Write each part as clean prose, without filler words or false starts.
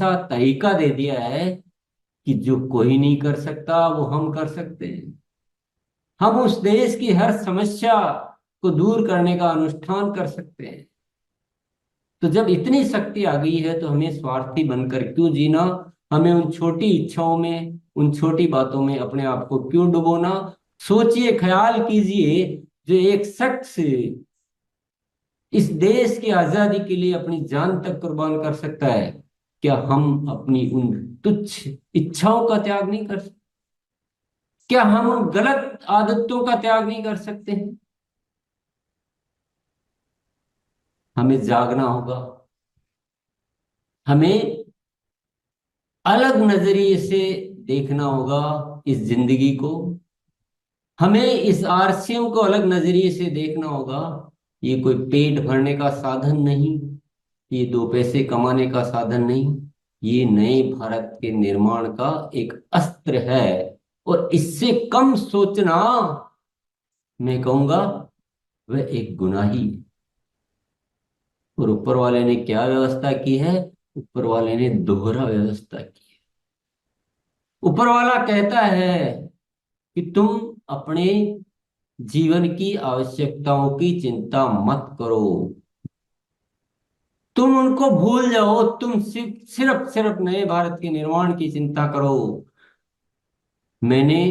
ऐसा तरीका दे दिया है कि जो कोई नहीं कर सकता वो हम कर सकते हैं। हम उस देश की हर समस्या को दूर करने का अनुष्ठान कर सकते हैं। तो जब इतनी शक्ति आ गई है तो हमें स्वार्थी बनकर क्यों जीना? हमें उन छोटी इच्छाओं में, उन छोटी बातों में अपने आप को क्यों डुबोना? सोचिए, ख्याल कीजिए, जो एक शख्स इस देश की आजादी के लिए अपनी जान तक कुर्बान कर सकता है, क्या हम अपनी उन तुच्छ इच्छाओं का त्याग नहीं कर सकते? क्या हम उन गलत आदतों का त्याग नहीं कर सकते हैं? हमें जागना होगा। हमें अलग नजरिए से देखना होगा इस जिंदगी को। हमें इस आरसीएम को अलग नजरिए से देखना होगा। ये कोई पेट भरने का साधन नहीं, ये दो पैसे कमाने का साधन नहीं, ये नए भारत के निर्माण का एक अस्त्र है। और इससे कम सोचना, मैं कहूंगा, वह एक गुनाही है। और ऊपर वाले ने क्या व्यवस्था की है? ऊपर वाले ने दोहरा व्यवस्था की है। ऊपर वाला कहता है कि तुम अपने जीवन की आवश्यकताओं की चिंता मत करो, तुम उनको भूल जाओ, तुम सिर्फ सिर्फ नए भारत के निर्माण की चिंता करो। मैंने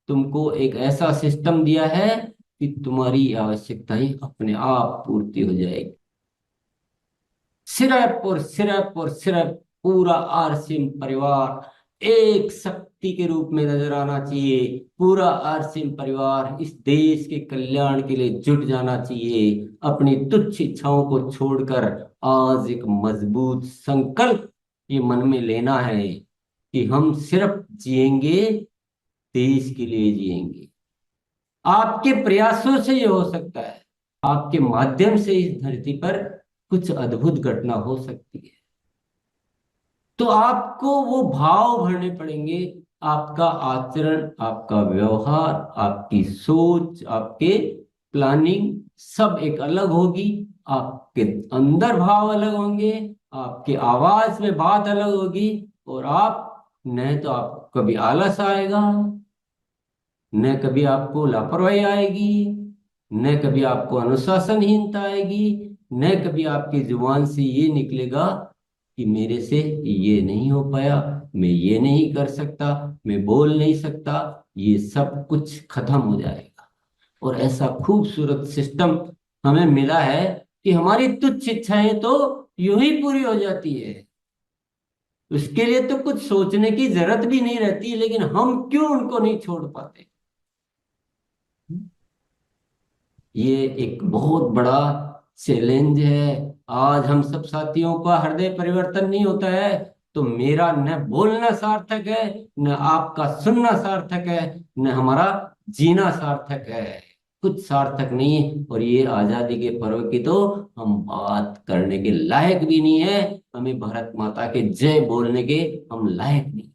तुमको एक ऐसा सिस्टम दिया है कि तुम्हारी आवश्यकताएं अपने आप पूर्ति हो जाएगी। सिर्फ और सिर्फ पूरा आरसीएम परिवार एक शक्ति के रूप में नजर आना चाहिए। पूरा आरसीएम परिवार इस देश के कल्याण के लिए जुट जाना चाहिए। अपनी तुच्छ इच्छाओं को छोड़कर आज एक मजबूत संकल्प ये मन में लेना है कि हम सिर्फ जिएंगे, देश के लिए जिएंगे। आपके प्रयासों से ये हो सकता है। आपके माध्यम से इस धरती पर कुछ अद्भुत घटना हो सकती है। तो आपको वो भाव भरने पड़ेंगे। आपका आचरण, आपका व्यवहार, आपकी सोच, आपके प्लानिंग सब एक अलग होगी। आपके अंदर भाव अलग होंगे, आपके आवाज में बात अलग होगी। और आप न तो आप कभी आलस आएगा, न कभी आपको लापरवाही आएगी, न कभी आपको अनुशासनहीनता आएगी, न कभी आपकी जुबान से ये निकलेगा कि मेरे से ये नहीं हो पाया, मैं ये नहीं कर सकता, मैं बोल नहीं सकता। ये सब कुछ खत्म हो जाएगा। और ऐसा खूबसूरत सिस्टम हमें मिला है कि हमारी तुच्छ इच्छाएं तो यूं ही पूरी हो जाती है। उसके लिए तो कुछ सोचने की जरूरत भी नहीं रहती, लेकिन हम क्यों उनको नहीं छोड़ पाते? ये एक बहुत बड़ा चैलेंज है। आज हम सब साथियों का हृदय परिवर्तन नहीं होता है तो मेरा न बोलना सार्थक है, न आपका सुनना सार्थक है, न हमारा जीना सार्थक है। कुछ सार्थक नहीं है। और ये आजादी के पर्व की तो हम बात करने के लायक भी नहीं है। हमें भारत माता के जय बोलने के हम लायक नहीं,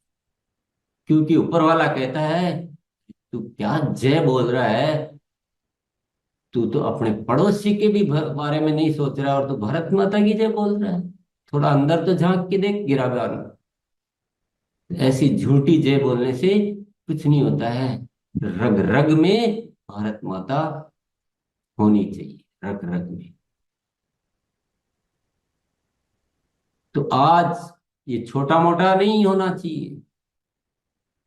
क्योंकि ऊपर वाला कहता है तू क्या जय बोल रहा है? तू तो अपने पड़ोसी के भी बारे में नहीं सोच रहा और तू भारत माता की जय बोल रहा है। थोड़ा अंदर तो झांक के देख गिराबान। ऐसी झूठी जय बोलने से कुछ नहीं होता है। रग रग में भारत माता होनी चाहिए, रग रग में। तो आज ये छोटा मोटा नहीं होना चाहिए,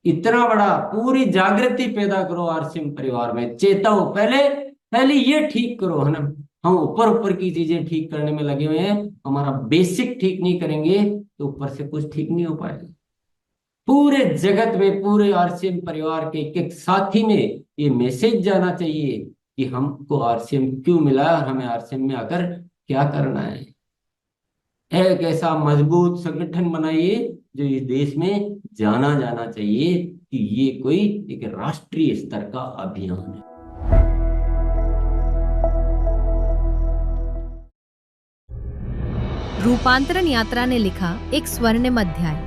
इतना बड़ा। पूरी जागृति पैदा करो आरसीएम परिवार में, चेताओ। पहले पहले ये ठीक करो, है ना। हम ऊपर ऊपर की चीजें ठीक करने में लगे हुए हैं, हमारा बेसिक ठीक नहीं करेंगे तो ऊपर से कुछ ठीक नहीं हो पाएगा। पूरे जगत में, पूरे आरसीएम परिवार के एक एक साथी में ये मैसेज जाना चाहिए कि हमको आरसीएम क्यों मिला और हमें आरसीएम में आकर क्या करना है। एक ऐसा मजबूत संगठन बनाइए जो इस देश में जाना जाना चाहिए कि ये कोई एक राष्ट्रीय स्तर का अभियान है। रूपांतरण यात्रा ने लिखा एक स्वर्णिम अध्याय।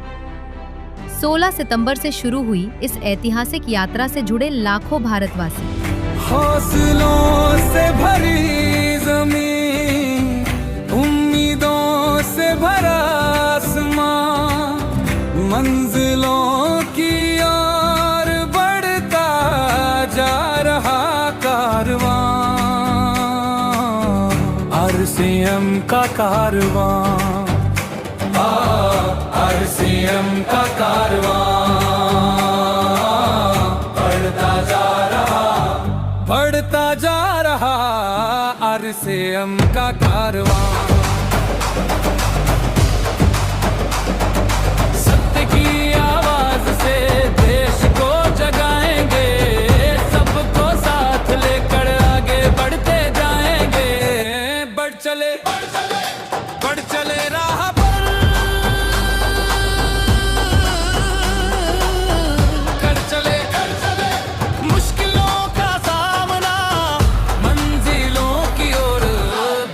16 सितंबर से शुरू हुई इस ऐतिहासिक यात्रा से जुड़े लाखों भारतवासी। हौसलों से भरी जमीन, उम्मीदों से भरा आसमां, का कारवां, आरसीएम का कारवां बढ़ता जा रहा आरसीएम का कारवां। सत्य की आवाज से देश को जगाएंगे, सबको साथ लेकर आगे बढ़ते जाएंगे। बढ़ चले राह पर, कर चले मुश्किलों का सामना, मंजिलों की ओर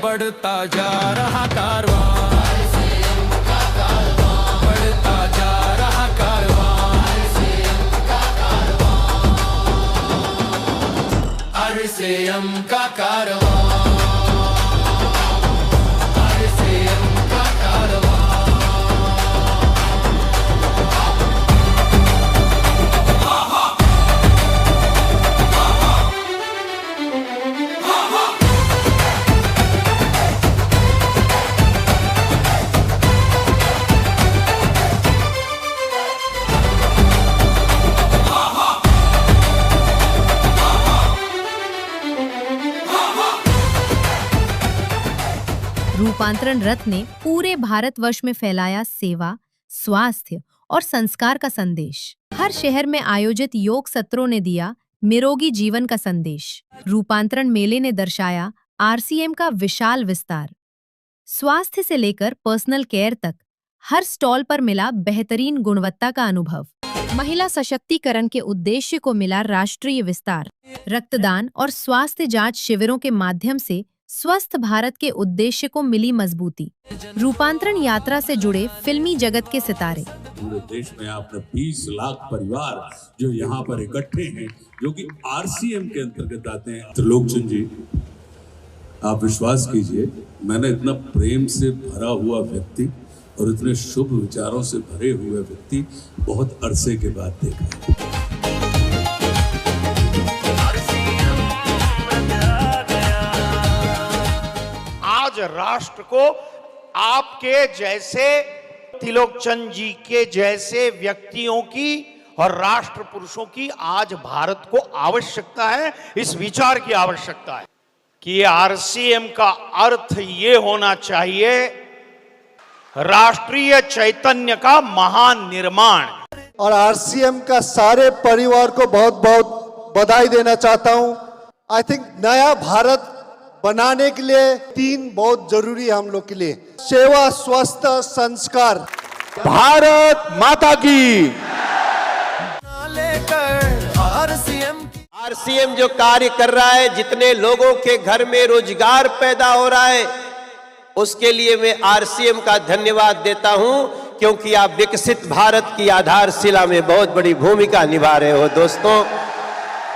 बढ़ता जा रहा कारवां, बढ़ता जा रहा कारवां, आरसीएम का कारवां। रूपांतरण रथ ने पूरे भारतवर्ष में फैलाया सेवा, स्वास्थ्य और संस्कार का संदेश। हर शहर में आयोजित योग सत्रों ने दिया निरोगी जीवन का संदेश। रूपांतरण मेले ने दर्शाया आरसीएम का विशाल विस्तार। स्वास्थ्य से लेकर पर्सनल केयर तक हर स्टॉल पर मिला बेहतरीन गुणवत्ता का अनुभव। महिला सशक्तिकरण के उद्देश्य को मिला राष्ट्रीय विस्तार। रक्तदान और स्वास्थ्य जांच शिविरों के माध्यम से स्वस्थ भारत के उद्देश्य को मिली मजबूती। रूपांतरण यात्रा से जुड़े फिल्मी जगत के सितारे। पूरे देश में आपने 20 लाख परिवार जो यहाँ पर इकट्ठे हैं, जो कि आरसीएम के अंतर्गत आते हैं। त्रिलोकचंद जी, आप विश्वास कीजिए, मैंने इतना प्रेम से भरा हुआ व्यक्ति और इतने शुभ विचारों से भरे हुए व्यक्ति बहुत अरसे के बाद देखा। आज राष्ट्र को आपके जैसे, त्रिलोकचंद जी के जैसे व्यक्तियों की और राष्ट्र पुरुषों की आज भारत को आवश्यकता है। इस विचार की आवश्यकता है कि आरसीएम का अर्थ ये होना चाहिए राष्ट्रीय चैतन्य का महान निर्माण। और आरसीएम का सारे परिवार को बहुत बहुत बधाई देना चाहता हूं। आई थिंक नया भारत बनाने के लिए 3 बहुत जरूरी है हम लोग के लिए: सेवा, स्वास्थ्य, संस्कार। भारत माता की। आरसीएम जो कार्य कर रहा है, जितने लोगों के घर में रोजगार पैदा हो रहा है, उसके लिए मैं आरसीएम का धन्यवाद देता हूं, क्योंकि आप विकसित भारत की आधारशिला में बहुत बड़ी भूमिका निभा रहे हो। दोस्तों,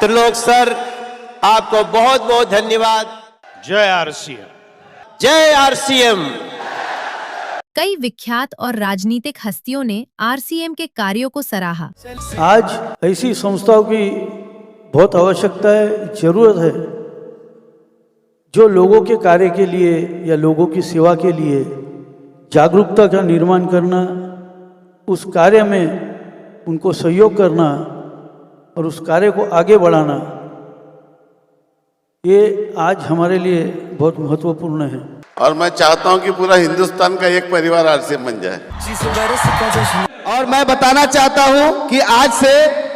त्रिलोक सर, आपको बहुत बहुत धन्यवाद। जय आरसीएम, जय आरसीएम। कई विख्यात और राजनीतिक हस्तियों ने आरसीएम के कार्यों को सराहा। आज ऐसी संस्थाओं की बहुत आवश्यकता है, जरूरत है, जो लोगों के कार्य के लिए या लोगों की सेवा के लिए जागरूकता का निर्माण करना, उस कार्य में उनको सहयोग करना और उस कार्य को आगे बढ़ाना, ये आज हमारे लिए बहुत महत्वपूर्ण है। और मैं चाहता हूं कि पूरा हिंदुस्तान का एक परिवार आरसीएम बन जाए। और मैं बताना चाहता हूं कि आज से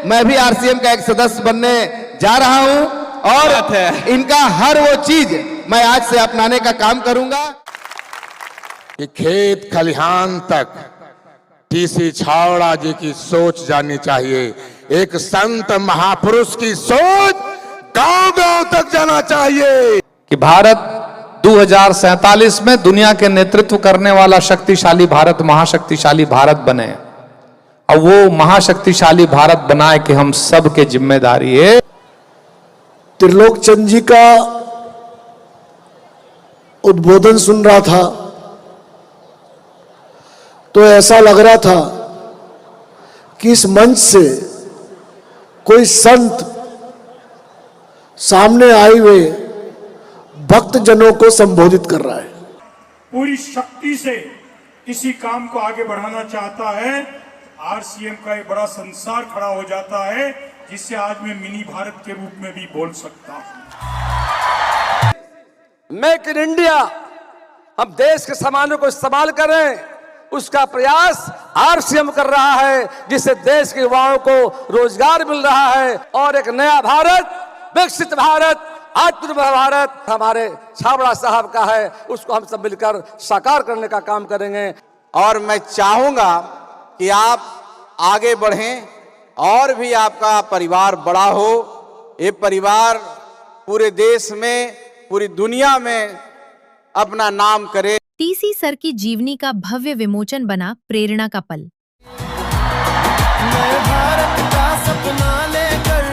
मैं भी आरसीएम का एक सदस्य बनने जा रहा हूं और इनका हर वो चीज मैं आज से अपनाने का काम करूंगा। कि खेत खलिहान तक टीसी छावड़ा जी की सोच जानी चाहिए। एक संत महापुरुष की सोच गांव-गांव तक जाना चाहिए कि भारत 2047 में दुनिया के नेतृत्व करने वाला शक्तिशाली भारत, महाशक्तिशाली भारत बने। और वो महाशक्तिशाली भारत बनाए कि हम सब के जिम्मेदारी है। त्रिलोकचंद जी का उद्बोधन सुन रहा था तो ऐसा लग रहा था कि इस मंच से कोई संत सामने आए हुए भक्तजनों को संबोधित कर रहा है। पूरी शक्ति से किसी काम को आगे बढ़ाना चाहता है, आरसीएम का एक बड़ा संसार खड़ा हो जाता है, जिससे आज मैं मिनी भारत के रूप में भी बोल सकता हूं। मेक इन इंडिया, हम देश के सामानों को इस्तेमाल करें, उसका प्रयास आरसीएम कर रहा है, जिससे देश के युवाओं को रोजगार मिल रहा है और एक नया भारत, विकसित भारत, आत्मनिर्भर भारत हमारे छाबड़ा साहब का है, उसको हम सब मिलकर साकार करने का काम करेंगे। और मैं चाहूंगा कि आप आगे बढ़ें और भी आपका परिवार बड़ा हो, ये परिवार पूरे देश में, पूरी दुनिया में अपना नाम करे। टीसी सर की जीवनी का भव्य विमोचन बना प्रेरणा का पल। नए भारत का सपना लेकर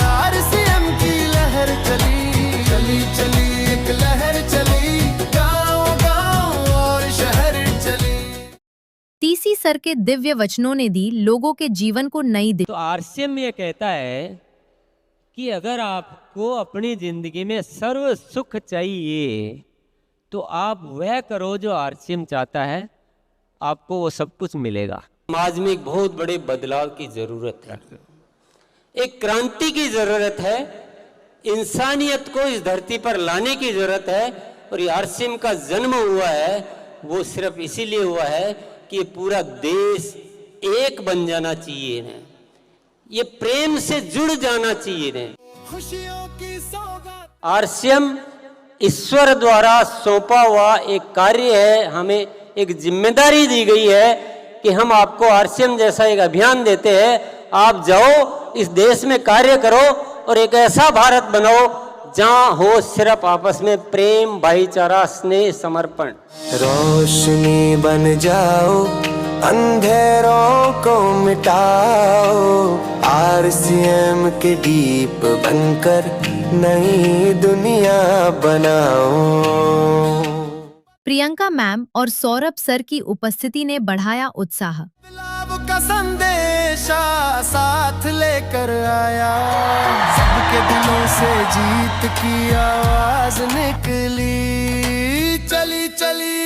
आरसीएम की लहर चली, चली चली एक लहर चली, गांव-गांव और शहर चली। टीसी सर के दिव्य वचनों ने दी लोगों के जीवन को नई दिशा। तो आरसीएम ये कहता है कि अगर आपको अपनी जिंदगी में सर्व सुख चाहिए तो आप वह करो जो आरसीएम चाहता है, आपको वो सब कुछ मिलेगा। समाज में एक बहुत बड़े बदलाव की जरूरत है, एक क्रांति की जरूरत है, इंसानियत को इस धरती पर लाने की जरूरत है। और ये आरसीएम का जन्म हुआ है वो सिर्फ इसीलिए हुआ है कि ये पूरा देश एक बन जाना चाहिए है, ये प्रेम से जुड़ जाना चाहिए है। खुशियों की सौगात आरसीएम ईश्वर द्वारा सौंपा हुआ एक कार्य है, हमें एक जिम्मेदारी दी गई है कि हम आपको आरसीएम जैसा एक अभियान देते हैं, आप जाओ इस देश में कार्य करो और एक ऐसा भारत बनाओ जहां हो सिर्फ आपस में प्रेम, भाईचारा, स्नेह, समर्पण। रोशनी बन जाओ, अंधेरों को मिटाओ, आरसीएम के दीप बनकर नई दुनिया बनाओ। प्रियंका मैम और सौरभ सर की उपस्थिति ने बढ़ाया उत्साह। बदलाव का संदेशा साथ लेकर आया, सबके दिलों से जीत की आवाज निकली, चली चली।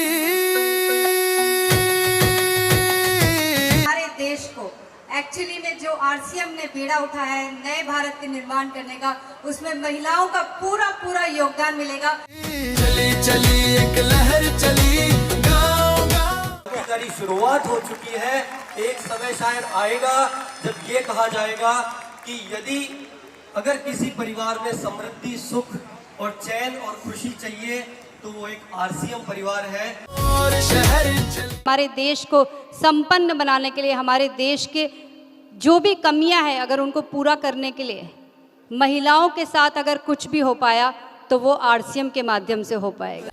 हमारे देश को एक्चुअली में जो आरसीएम ने बीड़ा उठाया है नए भारत के निर्माण करने का, उसमें महिलाओं का पूरा पूरा योगदान मिलेगा। चली चली एक लहर चली, गांव-गांव। की शुरुआत हो चुकी है। एक समय शायद आएगा जब ये कहा जाएगा कि यदि अगर किसी परिवार में समृद्धि, सुख और चैन और खुशी चाहिए तो वो एक आरसीएम परिवार है। और शहर हमारे देश को संपन्न बनाने के लिए, हमारे देश के जो भी कमियां हैं अगर उनको पूरा करने के लिए महिलाओं के साथ अगर कुछ भी हो पाया तो वो आरसीएम के माध्यम से हो पाएगा।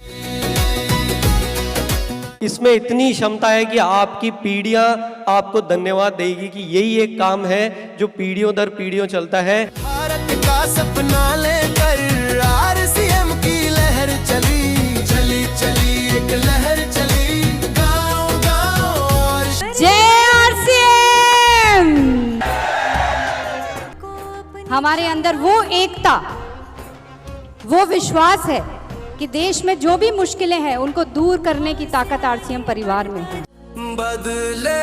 इसमें इतनी क्षमता है कि आपकी पीढ़ियां आपको धन्यवाद देगी कि यही एक काम है जो पीढ़ियों दर पीढ़ियों चलता है। भारत का सपना लेकर आरसीएम की लहर चली, चली चली एक लहर चली, गांव-गांव और जय आरसीएम। हमारे अंदर वो एकता, वो विश्वास है कि देश में जो भी मुश्किलें हैं उनको दूर करने की ताकत आरसीएम परिवार में है। बदले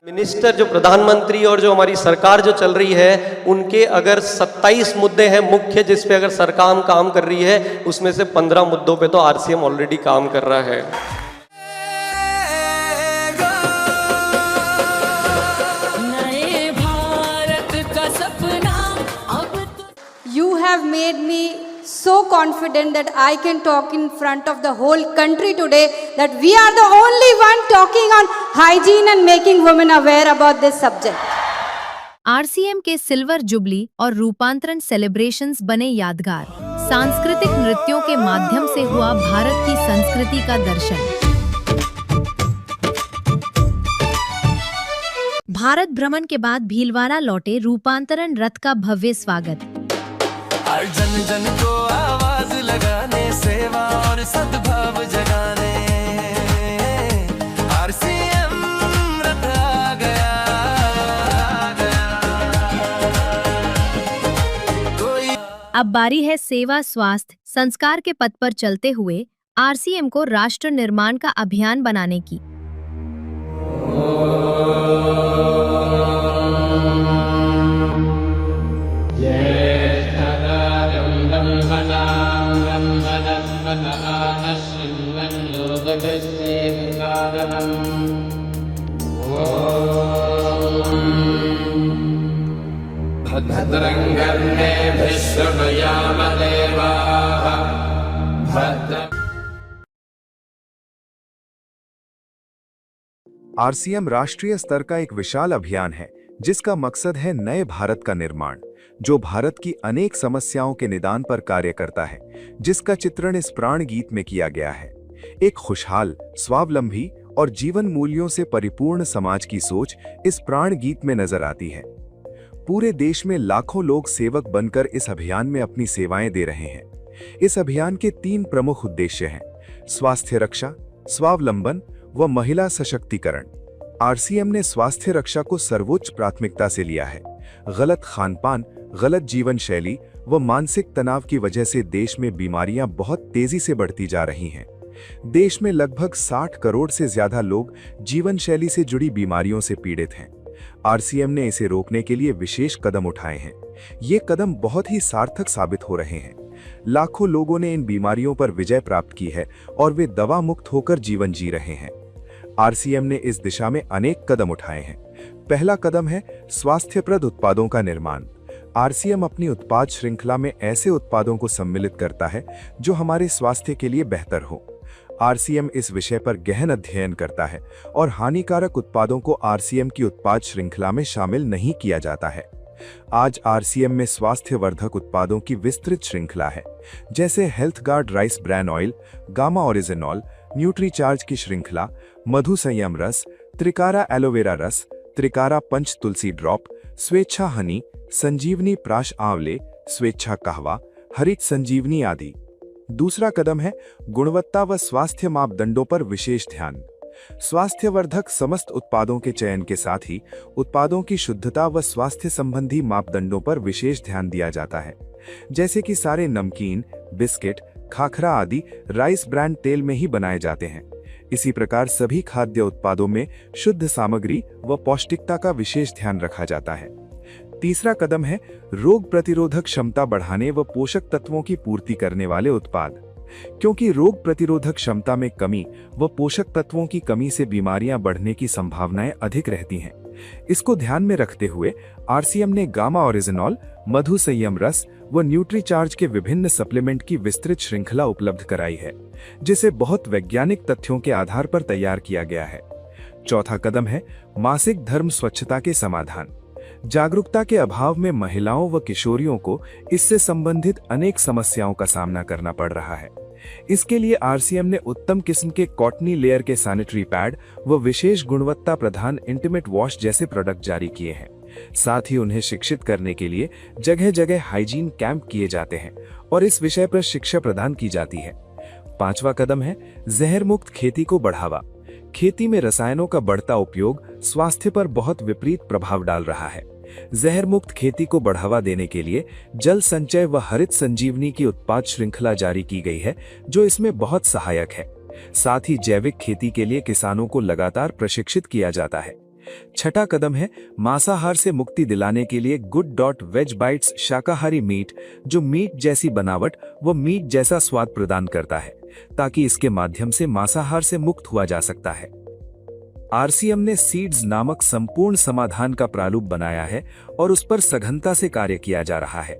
मिनिस्टर जो प्रधानमंत्री और जो हमारी सरकार जो चल रही है, उनके अगर 27 मुद्दे हैं मुख्य जिस पे अगर सरकार काम कर रही है, उसमें से 15 मुद्दों पे तो आरसीएम ऑलरेडी काम कर रहा है। नए भारत का सपना अब You have made me so confident that I can talk in front of the whole country today that we are the only one talking on hygiene and making women aware about this subject. RCM के silver jubilee और रूपांतरण celebrations बने यादगार। सांस्कृतिक नृत्यों के माध्यम से हुआ भारत की संस्कृति का दर्शन। भारत भ्रमण के बाद भीलवाड़ा लौटे रूपांतरण रथ का भव्य स्वागत। हर जन जन को आवाज लगाने, सेवा और सद्भाव जगाने, आरसीएम रथ आ गया, कोई अब बारी है सेवा, स्वास्थ्य, संस्कार के पथ पर चलते हुए आरसीएम को राष्ट्र निर्माण का अभियान बनाने की। आरसीएम राष्ट्रीय स्तर का एक विशाल अभियान है जिसका मकसद है नए भारत का निर्माण, जो भारत की अनेक समस्याओं के निदान पर कार्य करता है, जिसका चित्रण इस प्राण गीत में किया गया है। एक खुशहाल, स्वावलंबी और जीवन मूल्यों से परिपूर्ण समाज की सोच इस प्राण गीत में नजर आती है। पूरे देश में लाखों लोग सेवक बनकर इस अभियान में अपनी सेवाएं दे रहे हैं। इस अभियान के 3 प्रमुख उद्देश्य हैं: स्वास्थ्य रक्षा, स्वावलंबन व महिला सशक्तिकरण। आरसीएम ने स्वास्थ्य रक्षा को सर्वोच्च प्राथमिकता से लिया है। गलत खानपान, गलत जीवन शैली व मानसिक तनाव की वजह से देश में बीमारियां बहुत तेजी से बढ़ती जा रही हैं। देश में लगभग 60 करोड़ से ज्यादा लोग जीवन शैली से जुड़ी बीमारियों से पीड़ित हैं। आरसीएम ने इसे रोकने के लिए विशेष कदम उठाए हैं। ये कदम बहुत ही सार्थक साबित हो रहे हैं। लाखों लोगों ने इन बीमारियों पर विजय प्राप्त की है और वे दवा मुक्त होकर जीवन जी रहे हैं। आरसीएम ने इस दिशा में अनेक कदम उठाए हैं। पहला कदम है स्वास्थ्यप्रद उत्पादों का निर्माण। आरसीएम अपनी उत्पाद श्रृंखला में ऐसे उत्पादों को सम्मिलित करता है जो हमारे स्वास्थ्य के लिए बेहतर हो। आरसीएम इस विषय पर गहन अध्ययन करता है और हानिकारक उत्पादों को आरसीएम की उत्पाद श्रृंखला में शामिल नहीं किया जाता है। आज आरसीएम में स्वास्थ्यवर्धक उत्पादों की विस्तृत श्रृंखला है, जैसे health guard rice bran oil, gamma oryzanol, Nutricharge की श्रृंखला, मधु संयम रस, त्रिकारा एलोवेरा रस, त्रिकारा पंच तुलसी ड्रॉप, स्वेच्छा हनी, संजीवनी प्राश आंवले, स्वेच्छा कहवा, हरित संजीवनी आदि। दूसरा कदम है गुणवत्ता व स्वास्थ्य मापदंडों पर विशेष ध्यान। स्वास्थ्यवर्धक समस्त उत्पादों के चयन के साथ ही उत्पादों की शुद्धता व स्वास्थ्य संबंधी मापदंडों पर विशेष ध्यान दिया जाता है, जैसे कि सारे नमकीन, बिस्किट, खाखरा आदि राइस ब्रांड तेल में ही बनाए जाते हैं। इसी प्रकार सभी खाद्य उत्पादों में शुद्ध सामग्री व पौष्टिकता का विशेष ध्यान रखा जाता है। तीसरा कदम है रोग प्रतिरोधक क्षमता बढ़ाने व पोषक तत्वों की पूर्ति करने वाले उत्पाद। क्योंकि रोग प्रतिरोधक क्षमता में कमी व पोषक तत्वों की कमी से बीमारियां बढ़ने की संभावनाएं अधिक रहती हैं। इसको ध्यान में रखते हुए आरसीएम ने गामा ओरिजिनॉल, मधु संयम रस व न्यूट्रीचार्ज के विभिन्न सप्लीमेंट की विस्तृत श्रृंखला उपलब्ध कराई है, जिसे बहुत वैज्ञानिक तथ्यों के आधार पर तैयार किया गया है। चौथा कदम है मासिक धर्म स्वच्छता के समाधान। जागरूकता के अभाव में महिलाओं व किशोरियों को इससे संबंधित अनेक समस्याओं का सामना करना पड़ रहा है। इसके लिए आरसीएम ने उत्तम किस्म के कॉटनी लेयर के सैनिटरी पैड व विशेष गुणवत्ता प्रधान इंटीमेट वॉश जैसे प्रोडक्ट जारी किए हैं। साथ ही उन्हें शिक्षित करने के लिए जगह जगह हाइजीन कैंप किए जाते हैं और इस विषय पर शिक्षा प्रदान की जाती है। पांचवा कदम है जहर मुक्त खेती को बढ़ावा। खेती में रसायनों का बढ़ता उपयोग स्वास्थ्य पर बहुत विपरीत प्रभाव डाल रहा है। जहर मुक्त खेती को बढ़ावा देने के लिए जल संचय व हरित संजीवनी की उत्पाद श्रृंखला जारी की गई है, जो इसमें बहुत सहायक है। साथ ही जैविक खेती के लिए किसानों को लगातार प्रशिक्षित किया जाता है। छठा कदम है मांसाहार से मुक्ति दिलाने के लिए गुड.वेज बाइट्स शाकाहारी मीट, जो मीट जैसी बनावट व मीट जैसा स्वाद प्रदान करता है, ताकि इसके माध्यम से मांसाहार से मुक्त हुआ जा सकता है। आरसीएम ने सीड्स नामक संपूर्ण समाधान का प्रारूप बनाया है और उस पर सघनता से कार्य किया जा रहा है।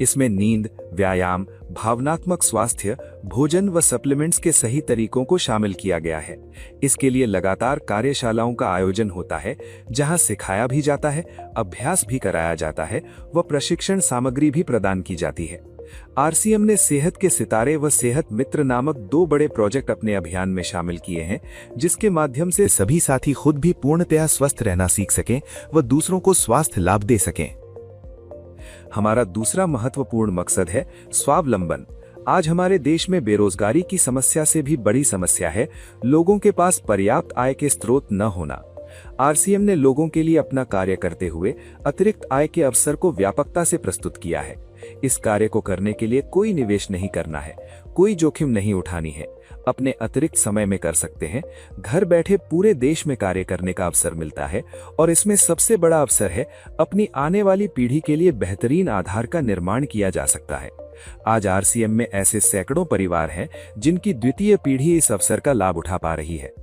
इसमें नींद, व्यायाम, भावनात्मक स्वास्थ्य, भोजन व सप्लीमेंट्स के सही तरीकों को शामिल किया गया है। इसके लिए लगातार कार्यशालाओं का आयोजन होता है, जहां सिखाया भी जाता है, अभ्यास भी कराया जाता है व प्रशिक्षण सामग्री भी प्रदान की जाती है। आरसीएम ने सेहत के सितारे व सेहत मित्र नामक 2 बड़े प्रोजेक्ट अपने अभियान में शामिल किए हैं, जिसके माध्यम से सभी साथी खुद भी पूर्णतया स्वस्थ रहना सीख सकें व दूसरों को स्वास्थ्य लाभ दे सकें। हमारा दूसरा महत्वपूर्ण मकसद है स्वावलंबन। आज हमारे देश में बेरोजगारी की समस्या से भी बड़ी समस्या है लोगों के पास पर्याप्त आय के स्रोत न होना। आरसीएम ने लोगों के लिए अपना कार्य करते हुए अतिरिक्त आय के अवसर को व्यापकता से प्रस्तुत किया है। इस कार्य को करने के लिए कोई निवेश नहीं करना है, कोई जोखिम नहीं उठानी है, अपने अतिरिक्त समय में कर सकते हैं। घर बैठे पूरे देश में कार्य करने का अवसर मिलता है और इसमें सबसे बड़ा अवसर है अपनी आने वाली पीढ़ी के लिए बेहतरीन आधार का निर्माण किया जा सकता है। आज आरसीएम में ऐसे सैकड़ों परिवार हैं जिनकी द्वितीय पीढ़ी इस अवसर का लाभ उठा पा रही है।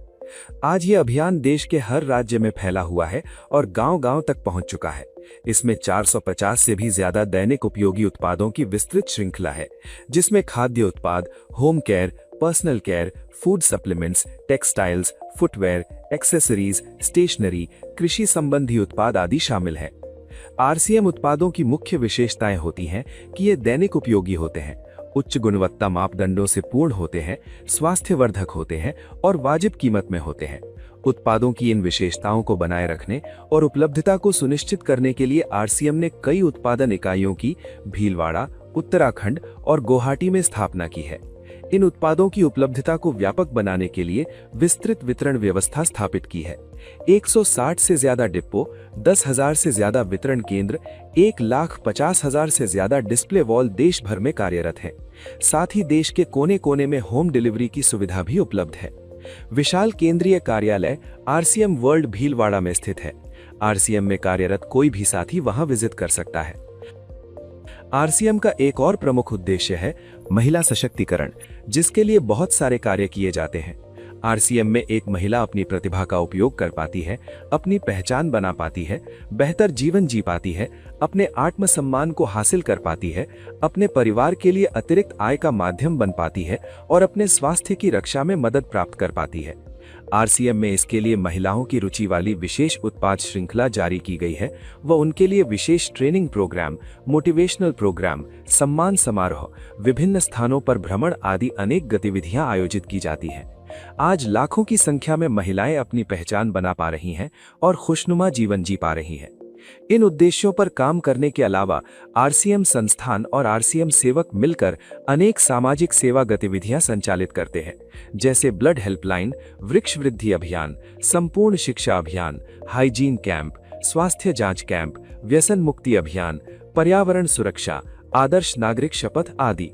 आज ये अभियान देश के हर राज्य में फैला हुआ है और गांव-गांव तक पहुंच चुका है। इसमें 450 से भी ज्यादा दैनिक उपयोगी उत्पादों की विस्तृत श्रृंखला है, जिसमें खाद्य उत्पाद, home care, personal care, food supplements, textiles, footwear, accessories, stationery, कृषि संबंधी उत्पाद आदि शामिल हैं। आरसीएम उत्पादों की मुख्य विशेषताएं होती हैं कि ये दैनिक उपयोगी होते हैं, उच्च गुणवत्ता मापदंडों से पूर्ण होते हैं, स्वास्थ्यवर्धक होते हैं और वाजिब कीमत में होते हैं। उत्पादों की इन विशेषताओं को बनाए रखने और उपलब्धता को सुनिश्चित करने के लिए आरसीएम ने कई उत्पादन इकाइयों की भीलवाड़ा, उत्तराखंड और गुवाहाटी में स्थापना की है। इन उत्पादों की उपलब्धता को व्यापक बनाने के लिए विस्तृत वितरण व्यवस्था स्थापित की है। 160 से ज्यादा डिपो, 10,000 से ज्यादा वितरण केंद्र, 1,50,000 से ज्यादा डिस्प्ले वॉल देश भर में कार्यरत हैं। साथ ही देश के कोने कोने में होम डिलीवरी की सुविधा भी उपलब्ध है। विशाल केंद्रीय कार्यालय आरसीएम वर्ल्ड भीलवाड़ा में स्थित है। आरसीएम में कार्यरत कोई भी साथी वहां विजिट कर सकता है। आरसीएम का एक और प्रमुख उद्देश्य है महिला सशक्तिकरण, जिसके लिए बहुत सारे कार्य किए जाते हैं। आरसीएम में एक महिला अपनी प्रतिभा का उपयोग कर पाती है, अपनी पहचान बना पाती है, बेहतर जीवन जी पाती है, अपने आत्मसम्मान को हासिल कर पाती है, अपने परिवार के लिए अतिरिक्त आय का माध्यम बन पाती है और अपने स्वास्थ्य की रक्षा में मदद प्राप्त कर पाती है। आरसीएम में इसके लिए महिलाओं की रुचि वाली विशेष उत्पाद श्रृंखला जारी की गई है व उनके लिए विशेष ट्रेनिंग प्रोग्राम, मोटिवेशनल प्रोग्राम, सम्मान समारोह, विभिन्न स्थानों पर भ्रमण आदि अनेक गतिविधियां आयोजित की जाती हैं। आज लाखों की संख्या में महिलाएं अपनी पहचान बना पा रही हैं और खुशनुमा जीवन जी पा रही हैं। इन उद्देश्यों पर काम करने के अलावा आरसीएम संस्थान और आरसीएम सेवक मिलकर अनेक सामाजिक सेवा गतिविधियां संचालित करते हैं, जैसे ब्लड हेल्पलाइन, वृक्ष वृद्धि अभियान, संपूर्ण शिक्षा अभियान, हाइजीन कैंप, स्वास्थ्य जांच कैंप, व्यसन मुक्ति अभियान, पर्यावरण सुरक्षा, आदर्श नागरिक शपथ आदि।